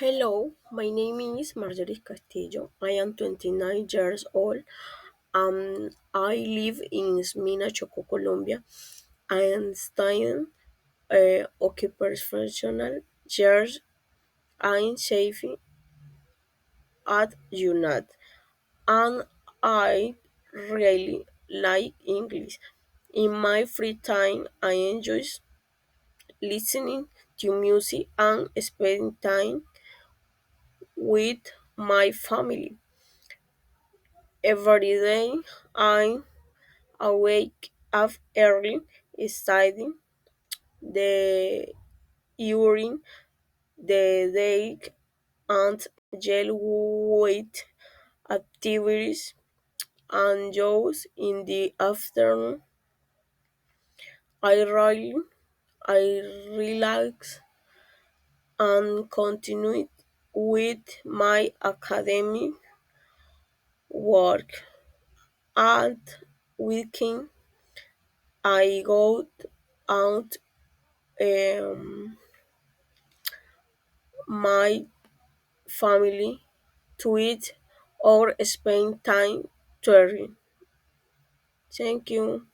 Hello, my name is Marjorie Castillo. I am 29 years old. I live in Smina, Choco, Colombia. I am studying occupational years. I'm saving at UNAT, and I really like English. In my free time, I enjoy listening to music and spending time with my family. Every day, I awake up early, studying the during the day and gel weight activities and jobs in the afternoon. I really I relax and continue with my academic work. At weekend, I go out my family to eat or spend time touring. Thank you.